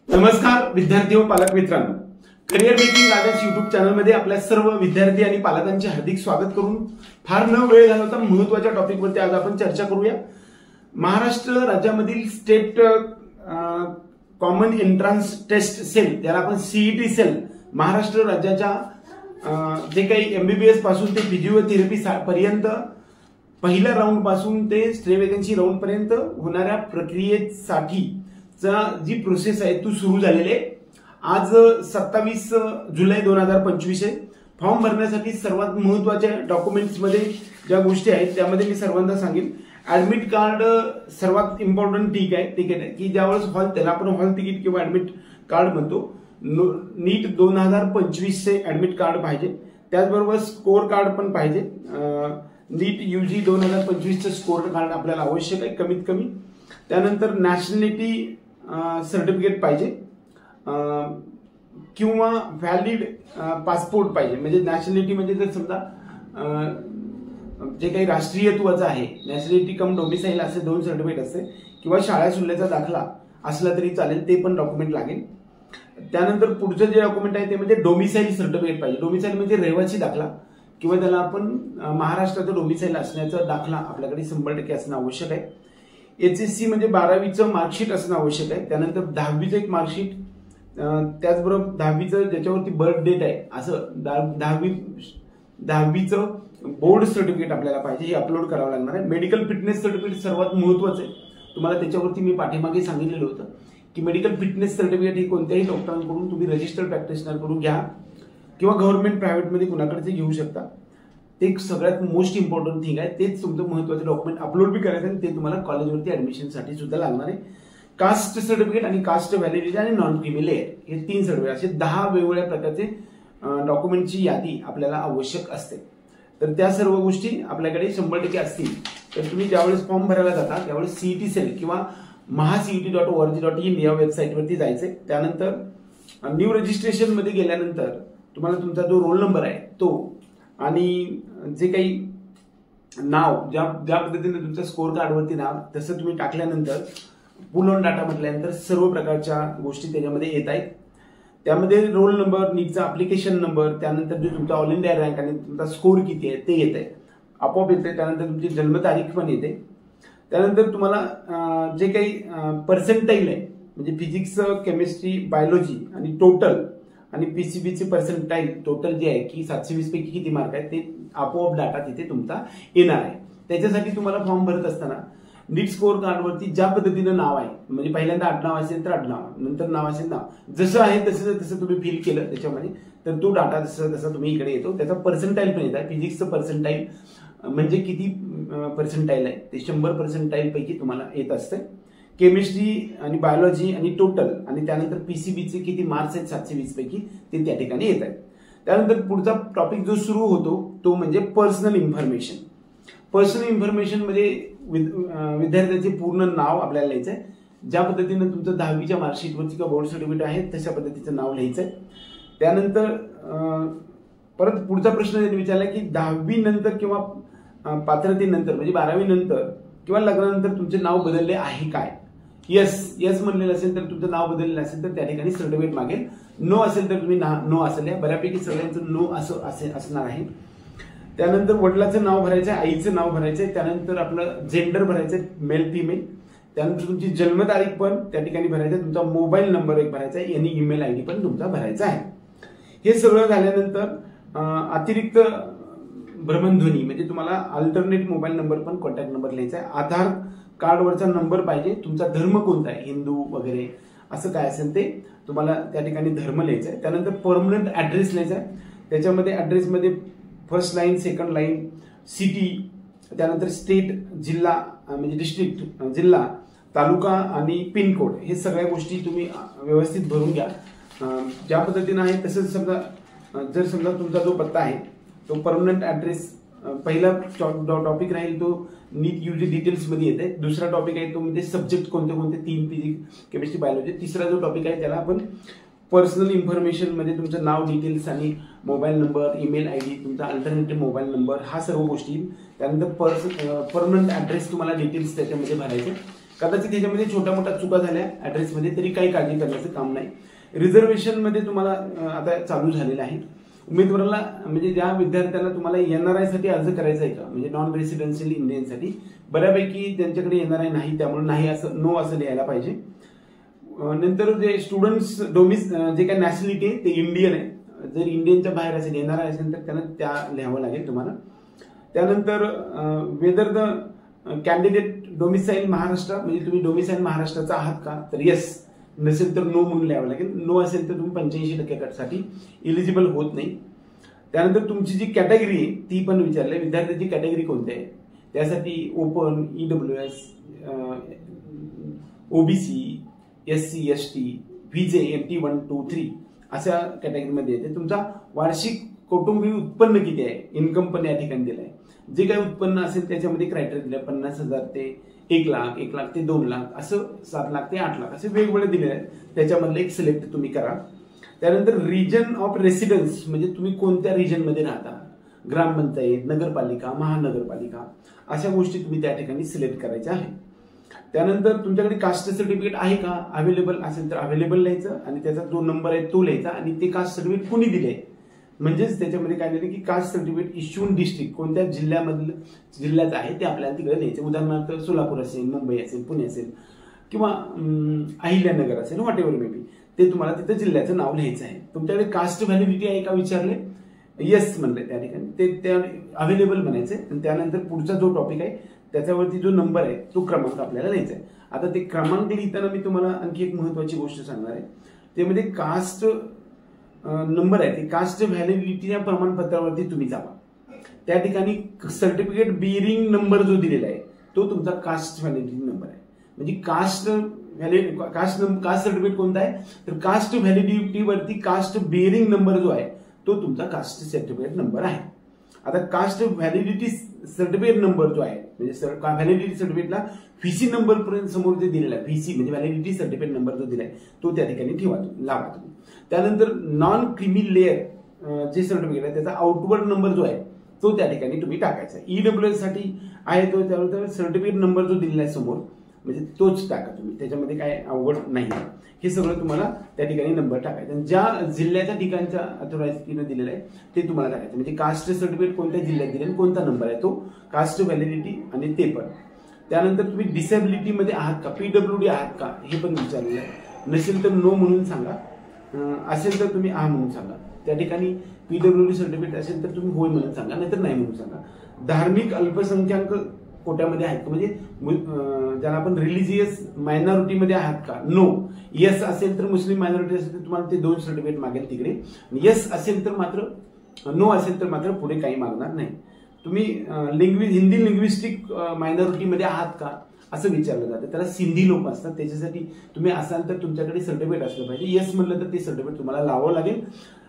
नमस्कार विद्यार्थी व पालक मित्रांनो, career making guidance YouTube channel मध्ये आपल्या सर्व विद्यार्थी आणि पालकांचे हार्दिक स्वागत करून फार न वेळ घालवता महत्त्वाच्या टॉपिकवरती आज आपण चर्चा करूया। महाराष्ट्र राज्यामधील state common entrance test cell, ज्याला आपण सीईटी सेल, महाराष्ट्र राज्याच्या जे काही एमबीबीएस पासून ते फिजिओथेरपी पर्यंत पहिल्या राऊंड पासून ते स्टे वेकन्सी राऊंड पर्यंत होणाऱ्या प्रक्रियेसाठी जी प्रोसेस आहे ती सुरू झालेली आहे। आज 27 जुलै 2025 आहे। फॉर्म भरण्यासाठी सर्वात महत्त्वाच्या डॉक्युमेंट्स मध्ये ज्या गोष्टी आहेत त्यामध्ये मी सर्वांना सांगेन, ऍडमिट कार्ड सर्वात इम्पॉर्टंट तिकीट आहे की ज्यावेळेस हॉल, त्याला आपण हॉल तिकीट किंवा ऍडमिट कार्ड म्हणतो। नीट 2025 चे ऍडमिट कार्ड पाहिजे, त्याचबरोबर स्कोर कार्ड पण पाहिजे। नीट यूजी 2025 चे स्कोर कार्ड आपल्याला आवश्यक आहे कमीत कमी। त्यानंतर नॅशनॅलिटी सर्टिफिकेट पाहिजे किंवा व्हॅलिड पासपोर्ट पाहिजे। म्हणजे नॅशनॅलिटी म्हणजे जर समजा जे काही राष्ट्रीयत्वाचं आहे, नॅशनॅलिटी कम डोमिसाईल असे 2 सर्टिफिकेट असते, किंवा शाळा शुल्काचा दाखला असला तरी चालेल, ते पण डॉक्युमेंट लागेल। त्यानंतर पुढचं जे डॉक्युमेंट आहे ते म्हणजे डोमिसाईल सर्टिफिकेट पाहिजे। डोमिसाईल म्हणजे रहिवासी दाखला, किंवा त्याला आपण महाराष्ट्राचं डोमिसाईल असण्याचा दाखला आपल्याकडे 100% असणं आवश्यक आहे। एचएससी म्हणजे 12वीचं मार्कशीट असणं आवश्यक आहे। त्यानंतर 10वीचं एक मार्कशीट, त्याचबरोबर 10वीचं ज्याच्यावरती बर्थ डेट आहे असं 10वीचं बोर्ड सर्टिफिकेट आपल्याला पाहिजे, हे अपलोड करावं लागणार आहे। मेडिकल फिटनेस सर्टिफिकेट सर्वात महत्त्वाचं आहे। तुम्हाला त्याच्यावरती मी पाठीमागे सांगितलेलं होतं की मेडिकल फिटनेस सर्टिफिकेट हे कोणत्याही डॉक्टरांकडून तुम्ही रजिस्टर्ड प्रॅक्टिशनरकडून घ्या किंवा गव्हर्नमेंट प्रायव्हेटमध्ये कुणाकडे घेऊ शकता। ते सगळ्यात मोस्ट इम्पॉर्टंट थिंग आहे, तेच तुमचं महत्त्वाचं डॉक्युमेंट अपलोड बी करायचं आणि ते तुम्हाला कॉलेजवरती ऍडमिशनसाठी सुद्धा लागणार आहे। कास्ट सर्टिफिकेट आणि कास्ट व्हॅलिडिटी आणि नॉन क्रिमी लेअर, हे 3 सर्टिफिकेट, असे 10 वेगवेगळ्या प्रकारचे डॉक्युमेंटची यादी आपल्याला आवश्यक असते। तर त्या सर्व गोष्टी आपल्याकडे 100% असतील। तर तुम्ही ज्यावेळेस फॉर्म भरायला जाता त्यावेळेस सीईटी सेल किंवा mahacet.org.in या वेबसाईटवरती जायचंय। त्यानंतर न्यू रजिस्ट्रेशन मध्ये गेल्यानंतर तुम्हाला तुमचा जो रोल नंबर आहे तो आणि जे काही नाव, ज्या पद्धतीने तुमच्या स्कोर कार्डवरती नाव तसं तुम्ही टाकल्यानंतर पुल ऑन डाटा म्हटल्यानंतर सर्व प्रकारच्या गोष्टी त्याच्यामध्ये येत आहेत। त्यामध्ये रोल नंबर, नीटचा अप्लिकेशन नंबर, त्यानंतर जो तुमचा ऑल इंडिया रँक आणि तुमचा स्कोर किती आहे ते येत आहे, आपोआप येते। त्यानंतर तुमची जन्मतारीख पण येते। त्यानंतर तुम्हाला जे काही पर्सेंटाईल आहे, म्हणजे फिजिक्स, केमिस्ट्री, बायोलॉजी आणि टोटल आणि पीसीबीचे पर्सेंटाईल टोटल जे आहे की 720 पैकी किती मार्क आहेत ते आपोआप डाटा तिथे तुमचा येणार आहे। त्याच्यासाठी तुम्हाला फॉर्म भरत असताना नीट स्कोर कार्डवरती ज्या पद्धतीनं नाव आहे, म्हणजे पहिल्यांदा आडनाव असेल तर आडनाव, नंतर नाव असेल नाव, जसं आहे तसं तुम्ही फिल केलं त्याच्यामध्ये, तर तो डाटा तसा तुम्ही इकडे येतो। त्याचा पर्सेंटाईल पण येत आहे। फिजिक्सचं पर्सेंटाईल म्हणजे किती पर्सेंटाईल आहे ते 100 पर्सेंटाईल पैकी तुम्हाला येत असते। केमिस्ट्री आणि बायोलॉजी आणि टोटल आणि त्यानंतर पीसीबीचे किती मार्क्स आहेत 720 पैकी ते त्या ठिकाणी येत आहेत। त्यानंतर पुढचा टॉपिक जो सुरू होतो तो म्हणजे पर्सनल इन्फॉर्मेशन। पर्सनल इन्फॉर्मेशन मध्ये विद्यार्थ्याचे पूर्ण नाव आपल्याला लिहायचं आहे। ज्या पद्धतीने तुमचं 10वीच्या मार्कशीटवरती किंवा बोर्ड सर्टिफिकेट आहे तशा पद्धतीचं नाव लिहायचं आहे। त्यानंतर परत पुढचा प्रश्न विचारला की 10वी नंतर किंवा पात्रतेनंतर म्हणजे 12वी नंतर किंवा लग्नानंतर तुमचे नाव बदलले आहे काय? यस म्हणलेलं असेल तर तुमचं नाव बदललेलं असेल तर त्या ठिकाणी सर्टिफिकेट मागेल। नो असेल तर तुम्ही नो असेल, बऱ्यापैकी सगळ्यांचं नो असणार आहे। त्यानंतर वडिलाचं नाव भरायचं आहे, आईचं नाव भरायचं आहे, त्यानंतर आपलं जेंडर भरायचं आहे, मेल फिमेल, त्यानंतर तुमची जन्मतारीख पण त्या ठिकाणी भरायचं आहे, तुमचा मोबाईल नंबर एक भरायचा आहे आणि ईमेल आयडी पण तुमचा भरायचा आहे। हे सगळं झाल्यानंतर अतिरिक्त भ्रमणध्वनी म्हणजे तुम्हाला अल्टरनेट मोबाईल नंबर पण कॉन्टॅक्ट नंबर लिहायचा आहे। आधार कार्डवरचा नंबर पाहिजे, तुमचा धर्म कोणता आहे, हिंदू वगैरे असं काय असेल ते तुम्हाला त्या ठिकाणी धर्म लिहायचा आहे। त्यानंतर परमनंट ऍड्रेस लिहायचा आहे। त्याच्यामध्ये ऍड्रेसमध्ये first line, second line, city, त्यानंतर स्टेट, जिल्हा म्हणजे डिस्ट्रिक्ट, जिल्हा, तालुका आणि पिनकोड, हे सगळ्या गोष्टी तुम्ही व्यवस्थित भरून घ्या। ज्या पद्धतीने आहे तसंच जर समजा तुमचा जो पत्ता आहे तो परमनंट ऍड्रेस, पहिला टॉपिक राहील तो नीट यूजी डिटेल्स मध्ये येते। दुसरा टॉपिक आहे तो म्हणजे सब्जेक्ट कोणते कोणते 3 फिजिक्स, केमिस्ट्री, बायोलॉजी। तिसरा जो टॉपिक आहे त्याला आपण पर्सनल इन्फॉर्मेशन मध्ये तुमचं नाव डिटेल्स आणि मोबाईल नंबर, ईमेल आयडी, तुमचा अल्टरनेटिव्ह मोबाईल नंबर, हा सर्व गोष्टी। त्यानंतर परमनंट ऍड्रेस तुम्हाला डिटेल्स त्याच्यामध्ये भरायचे। कदाचित ह्याच्यामध्ये छोट्या मोठ्या चुका झाल्या ऍड्रेसमध्ये, तरी काही काळजी करण्याचं काम नाही. रिझर्वेशनमध्ये तुम्हाला आता चालू झालेलं आहे. उमेदवाराला म्हणजे ज्या विद्यार्थ्यांना तुम्हाला NRI साठी अर्ज करायचा आहे का, म्हणजे नॉन रेसिडेन्शियल इंडियनसाठी, बऱ्यापैकी त्यांच्याकडे NRI नाही, त्यामुळे नाही असं नो असं लिहायला पाहिजे. नंतर जे स्टुडंट्स जे काही नॅशनॅलिटी आहे ते इंडियन आहे. जर इंडियनच्या बाहेर असेल NRI असेल तर त्यांना त्या लिहावं लागेल तुम्हाला. त्यानंतर whether the candidate domicile Maharashtra, म्हणजे तुम्ही डोमिसाईल महाराष्ट्राचा आहात का, तर येस, नसेल तर नो म्हणून लिहावं लागेल. नो असेल तर तुम्ही 85% साठी इलिजिबल होत नाही. त्यानंतर तुमची जी कॅटेगरी आहे ती पण विचारली, विद्यार्थ्याची कॅटेगरी कोणती आहे, त्यासाठी open, EWS, OBC, SC, ST, VJ, NT 1, 2, 3 अशा कॅटेगरीमध्ये येते. तुमचा वार्षिक कौटुंबिक उत्पन्न किती आहे, इन्कम पण या ठिकाणी दिलं आहे. जे काही उत्पन्न असेल त्याच्यामध्ये क्रायटेरिया दिले, 50,000 ते 1 लाख, 1 लाख ते 2 लाख, असं 7 लाख ते 8 लाख असे वेगवेगळे दिले आहेत. त्याच्यामधलं एक सिलेक्ट तुम्ही करा. त्यानंतर रिजन ऑफ रेसिडेन्स, म्हणजे तुम्ही कोणत्या रिजनमध्ये राहता, ग्रामपंचायत, नगरपालिका, महानगरपालिका, अशा गोष्टी तुम्ही त्या ठिकाणी सिलेक्ट करायच्या आहे. त्यानंतर तुमच्याकडे कास्ट सर्टिफिकेट आहे का, अवेलेबल असेल तर अवेलेबल लिहायचं आणि त्याचा जो नंबर आहे तो लिहायचा आणि ते कास्ट सर्टिफिकेट कुणी दिले, म्हणजेच त्याच्यामध्ये काय लिहिलं की कास्ट सर्टिफिकेट इश्यून डिस्ट्रिक्ट, कोणत्या जिल्ह्याचं आहे ते आपल्याला तिकडे लिहायचं. उदाहरणार्थ सोलापूर असेल, मुंबई असेल, पुणे असेल किंवा अहिल्यानगर असेल, व्हॉट एव्हर मे बी, ते तुम्हाला तिथं जिल्ह्याचं नाव लिहायचं आहे. तुमच्याकडे कास्ट व्हॅलिडिटी आहे का विचारले, येस म्हणले त्या ठिकाणी ते अवेलेबल म्हणायचे. आणि त्यानंतर पुढचा जो टॉपिक आहे त्याच्यावरती जो नंबर आहे तो क्रमांक आपल्याला लिहायचा आहे. आता ते क्रमांक लिहिताना मी तुम्हाला आणखी एक महत्वाची गोष्ट सांगणार आहे. ते म्हणजे कास्ट नंबर आहे, ते कास्ट व्हॅलिडिटी या प्रमाणपत्रावरती तुम्ही जावा. त्या ठिकाणी सर्टिफिकेट बिअरिंग नंबर जो दिलेला आहे तो तुमचा कास्ट व्हॅलिडिटी नंबर आहे. म्हणजे कास्ट सर्टिफिकेट कोणता आहे, तर कास्ट व्हॅलिडिटी वरती कास्ट बिअरिंग नंबर जो आहे तो तुमचा कास्ट सर्टिफिकेट नंबर आहे. आता कास्ट व्हॅलिडिटी सर्टिफिकेट नंबर जो आहे, म्हणजे व्हॅलिडिटी सर्टिफिकेटला VC नंबर पर्यंत समोर जे दिलेला आहे, VC म्हणजे व्हॅलिडिटी सर्टिफिकेट नंबर जो दिलाय तो त्या ठिकाणी लावा तुम्ही. त्यानंतर नॉन क्रीमी लेअर जे सर्टिफिकेट आहे त्याचा आउटवर्ड नंबर जो आहे तो त्या ठिकाणी तुम्ही टाकायचा. EWS साठी आहे तो त्यावर सर्टिफिकेट नंबर जो दिलेला आहे समोर, म्हणजे तोच टाका तुम्ही, त्याच्यामध्ये काय अवघड नाही. हे सगळं तुम्हाला त्या ठिकाणी नंबर टाकायचा. ज्या जिल्ह्याच्या ठिकाणच्या अथॉरिटीने दिलेला आहे ते तुम्हाला टाकायचं. म्हणजे कास्ट सर्टिफिकेट कोणत्या जिल्ह्यात दिले, कोणता नंबर आहे तो, कास्ट व्हॅलिडिटी आणि ते पण. त्यानंतर तुम्ही डिसेबिलिटीमध्ये आहात का, PWD आहात का हे पण विचारलेलं आहे. नसेल तर नो म्हणून सांगा, असेल तर तुम्ही हा म्हणून सांगा. त्या ठिकाणी PWD सर्टिफिकेट असेल तर तुम्ही होय म्हणून सांगा, नाहीतर नाही म्हणून सांगा. धार्मिक अल्पसंख्याक कोट्यामध्ये आहेत का, म्हणजे ज्याला आपण रिलिजियस मायनॉरिटीमध्ये आहात का, नो. येस असेल तर मुस्लिम मायनॉरिटी असेल तर तुम्हाला ते 2 सर्टिफिकेट मागेल तिकडे. येस असेल तर मात्र, नो असेल तर मात्र पुढे काही मागणार नाही. तुम्ही हिंदी लिंग्विस्टिक मायनॉरिटीमध्ये आहात का असं विचारलं जातं, त्याला सिंधी लोक असतात. त्याच्यासाठी तुम्ही असाल तर तुमच्याकडे सर्टिफिकेट असलं पाहिजे. येस म्हणलं तर ते सर्टिफिकेट तुम्हाला लावावं लागेल,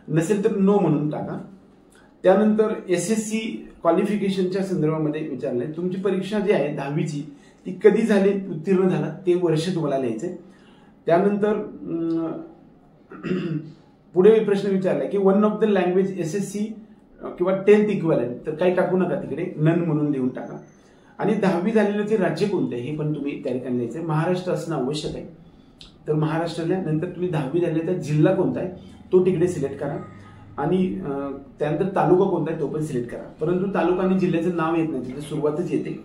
नसेल तर नो म्हणून टाका. त्यानंतर SSC क्वालिफिकेशनच्या संदर्भामध्ये विचारलंय, तुमची परीक्षा जी आहे 10वीची ती कधी झाली, उत्तीर्ण झाला ते वर्ष तुम्हाला लिहायचंय. त्यानंतर पुढे प्रश्न विचारलाय की one of the language SSC किंवा 10th इक्विव्हॅलंट, तर काही टाकू नका तिकडे, नन म्हणून लिहून टाका. आणि 10वी झालेलं राज्य कोणतं आहे हे पण तुम्ही त्या ठिकाणी लिहायचंय. महाराष्ट्र असणं आवश्यक आहे, तर महाराष्ट्राला. नंतर तुम्ही 10वी झालेला जिल्हा कोणता आहे तो तिकडे सिलेक्ट करा. आणि त्यानंतर तालुका कोणता आहे तो पण सिलेक्ट करा. परंतु तालुका आणि जिल्ह्याचं नाव येत नाही, तिथे सुरुवातच येते,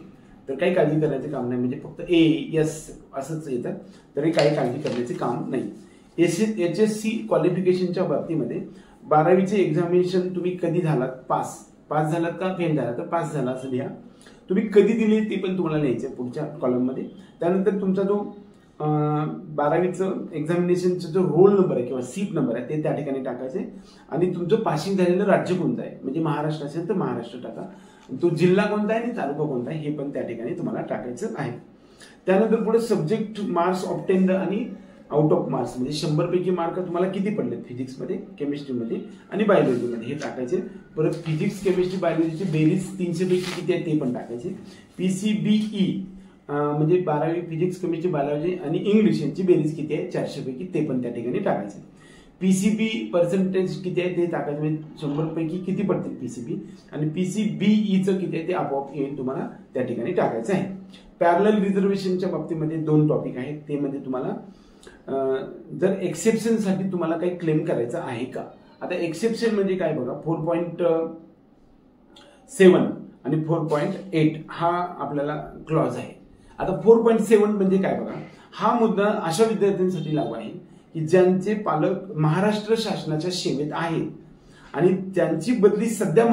तर काही काळजी करायचं काम नाही. म्हणजे फक्त AS असंच येतं, तरी काही काळजी करण्याचे काम नाही. HSC क्वालिफिकेशनच्या बाबतीमध्ये 12वीचे एक्झामिनेशन तुम्ही कधी झालात, पास झालात का फेल झाला, तर पास झाला असं लिहा. तुम्ही कधी दिली ते पण तुम्हाला लिहायचं पुढच्या कॉलममध्ये. त्यानंतर तुमचा जो 12वीचं एक्झामिनेशनचा जो रोल नंबर आहे किंवा सीट नंबर आहे ते त्या ठिकाणी टाकायचे. आणि तुमचं पासिंग झालेलं राज्य कोणतं आहे, म्हणजे महाराष्ट्र असेल तर महाराष्ट्र टाका. तो जिल्हा कोणता आहे आणि तालुका कोणता आहे हे पण त्या ठिकाणी तुम्हाला टाकायचं आहे. त्यानंतर पुढे सब्जेक्ट मार्क्स ऑब्टेन्ड आणि आउट ऑफ मार्क्स, म्हणजे 100 पैकी मार्क तुम्हाला किती पडलेत फिजिक्समध्ये, केमिस्ट्रीमध्ये आणि बायोलॉजीमध्ये हे टाकायचे. परत फिजिक्स, केमिस्ट्री, बायोलॉजीची बेरीज 300 पैकी किती आहे ते पण टाकायचे. PCBE म्हणजे 12वी फिजिक्स, केमिस्ट्री, बायोलॉजी आणि इंग्लिश यांची बेरीज किती आहे 400 पैकी ते पण त्या ठिकाणी टाकायचे. PCB पर्सेंटेज किती आहे ते टाकायचं, म्हणजे 100 पैकी किती पडतील PCB, आणि PCBEचं किती आहे ते आपोआप येईल तुम्हाला त्या ठिकाणी टाकायचं आहे. पॅरलल रिझर्वेशनच्या बाबतीमध्ये 2 टॉपिक आहेत. ते म्हणजे तुम्हाला जर एक्सेप्शनसाठी तुम्हाला काही क्लेम करायचं आहे का. आता एक्सेप्शन म्हणजे काय बघा, 4.7 आणि 4.8 हा आपल्याला क्लॉज आहे. आता 4.7 म्हणजे काय बघा, हा मुद्दा अशा विद्यार्थ्यांसाठी लागू आहे की ज्यांचे पालक महाराष्ट्र शासनाच्या सेवेत आहेत आणि त्यांची बदली सध्या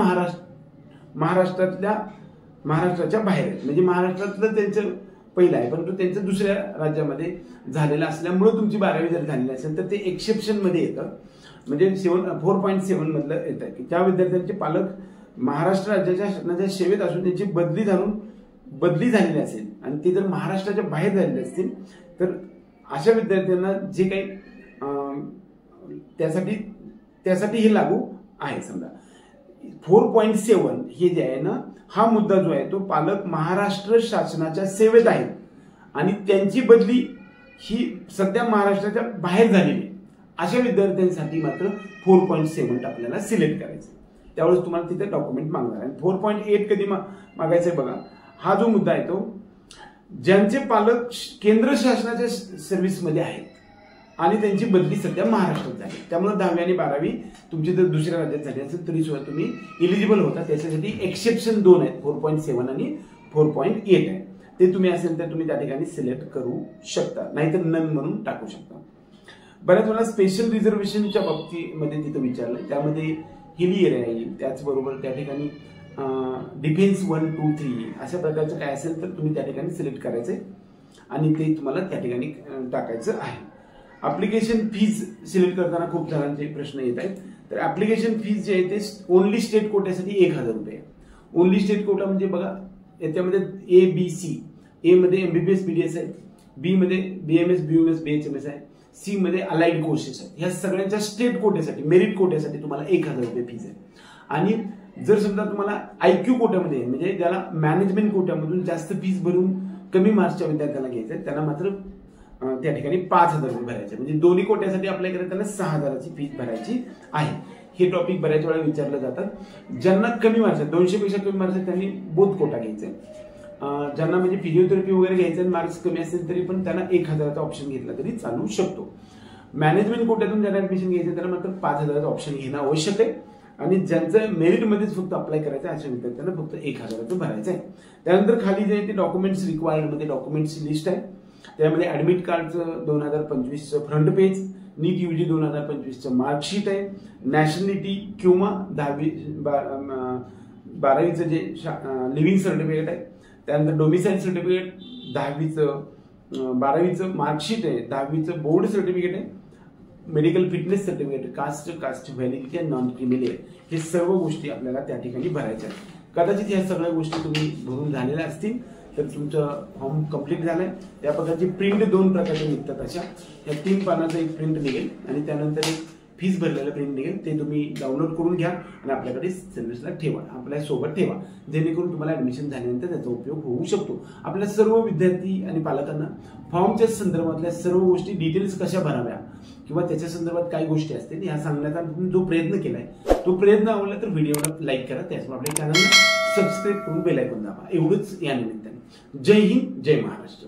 महाराष्ट्राच्या बाहेर आहे. म्हणजे महाराष्ट्रातलं त्यांचं पहिलं आहे, परंतु त्यांचं दुसऱ्या राज्यामध्ये झालेलं असल्यामुळे तुमची 12वी जर झालेली असेल तर ते एक्सेप्शन मध्ये येतं. म्हणजे 4.7 मधलं येतं की त्या विद्यार्थ्यांचे पालक महाराष्ट्र राज्याच्या शासनाच्या सेवेत असून त्यांची बदली झालेली असेल आणि ते जर महाराष्ट्राच्या बाहेर झालेले असतील तर अशा विद्यार्थ्यांना जे काही त्यासाठी हे लागू आहे. समजा 4.7 हे जे आहे ना, हा मुद्दा जो आहे तो पालक महाराष्ट्र शासनाच्या सेवेत आहेत आणि त्यांची बदली ही सध्या महाराष्ट्राच्या बाहेर झालेली आहे. अशा विद्यार्थ्यांसाठी मात्र 4.7 आपल्याला सिलेक्ट करायचं. त्यावेळेस तुम्हाला तिथे डॉक्युमेंट मागणार आहे. 4.8 कधी मागायचं आहे बघा, हा जो मुद्दा आहे तो ज्यांचे पालक केंद्र शासनाच्या सर्व्हिसमध्ये आहेत आणि त्यांची बदली सध्या महाराष्ट्रात झाली, त्यामुळे 10वी आणि 12वी तुमची जर दुसऱ्या राज्यात झाली असेल तरी सुद्धा तुम्ही इलिजिबल होता. त्याच्यासाठी एक्सेप्शन 2 आहेत, 4.7 आणि 4.8 आहे. ते तुम्ही असेल तर तुम्ही त्या ठिकाणी सिलेक्ट करू शकता, नाहीतर नन म्हणून टाकू शकता. बऱ्याच वेळा स्पेशल रिझर्वेशनच्या बाबतीमध्ये तिथं विचारलंय, त्यामध्ये हिली एरिया येईल, त्याचबरोबर त्या ठिकाणी डिफेन्स 1, 2, 3 अशा प्रकारचं काय असेल तर तुम्ही त्या ठिकाणी सिलेक्ट करायचंय आणि ते तुम्हाला त्या ठिकाणी टाकायचं आहे. ऍप्लिकेशन फीज सिलेक्ट करताना खूप जणांचे प्रश्न येत आहेत. तर ऍप्लिकेशन फीज जे आहे ते ओनली स्टेट कोट्यासाठी 1000 रुपये. ओनली स्टेट कोटा म्हणजे बघा, याच्यामध्ये ABC, ए मध्ये MBBS BDS आहे, बी मध्ये BMS BUMS BHMS आहे, सी मध्ये अलाइड कोर्सेस आहेत. ह्या सगळ्यांच्या स्टेट कोट्यासाठी, मेरिट कोट्यासाठी तुम्हाला 1000 रुपये फीज आहे. आणि जर समजा तुम्हाला IQ कोट्यामध्ये म्हणजे ज्याला मॅनेजमेंट कोट्यामधून जास्त फीज भरून कमी मार्क्सच्या विद्यार्थ्यांना घ्यायचं त्यांना मात्र त्या ठिकाणी 5000 रुपये भरायचे. म्हणजे दोन्ही कोट्यासाठी अप्लाय करताना 6000ची फीज भरायची आहे. हे टॉपिक बऱ्याच वेळा विचारलं जातात. ज्यांना कमी मार्क्स आहेत, 200 पेक्षा कमी मार्क्स आहेत, त्यांनी बोथ कोटा घ्यायचा आहे. ज्यांना म्हणजे फिजिओथेरपी वगैरे घ्यायचं आणि मार्क्स कमी असेल तरी पण त्यांना 1000चा ऑप्शन घेतला तरी चालू शकतो. मॅनेजमेंट कोट्यातून ज्यांना ऍडमिशन घ्यायचं त्यांना मात्र 5000चा ऑप्शन घेणं आवश्यक आहे. आणि ज्यांचं मेरिटमध्येच फक्त अप्लाय करायचं आहे अशा विद्यार्थ्यांना फक्त 1000चं भरायचं आहे. त्यानंतर खाली जे आहे ते डॉक्युमेंट्स रिक्वायर्ड मध्ये डॉक्युमेंट्सची लिस्ट आहे. त्यामध्ये ऍडमिट कार्डचं 2025चं फ्रंट पेज, नीट UG 2025चं मार्कशीट आहे, नॅशनॅलिटी किंवा 12वीचं जे लिव्हिंग सर्टिफिकेट आहे, त्यानंतर डोमिसाईल सर्टिफिकेट, 12वीचं मार्कशीट आहे, 10वीचं बोर्ड सर्टिफिकेट आहे, medical fitness certificate, caste validity आणि नॉन क्रिमिनल, हे सर्व गोष्टी आपल्याला त्या ठिकाणी भरायच्या आहेत. कदाचित या सगळ्या गोष्टी तुम्ही भरून झालेल्या असतील तर तुमचं फॉर्म कंप्लीट झालाय. त्या प्रकारची प्रिंट 2 प्रकारचे निघतात. अशा या 3 पानाचं एक प्रिंट निघेल आणि त्यानंतर एक फीस भरलेलं प्रिंट निघेल. ते तुम्ही डाउनलोड करून घ्या आणि आपल्याकडे सर्व्हिसला ठेवा, आपल्या सोबत ठेवा, जेणेकरून तुम्हाला ऍडमिशन झाल्यानंतर त्याचा उपयोग होऊ शकतो. आपल्या सर्व विद्यार्थी आणि पालकांना फॉर्मच्या संदर्भातल्या सर्व गोष्टी डिटेल्स कशा भराव्या किंवा त्याच्या संदर्भात काय गोष्टी असतील ह्या सांगण्याचा जो प्रयत्न केलाय तो प्रयत्न आवडला तर व्हिडिओला लाईक करा, त्याचप्रमाणे आपल्या चॅनलला सबस्क्राईब करून बेल आयकॉन दाबा. एवढंच या निमित्ताने. जय हिंद, जय महाराष्ट्र.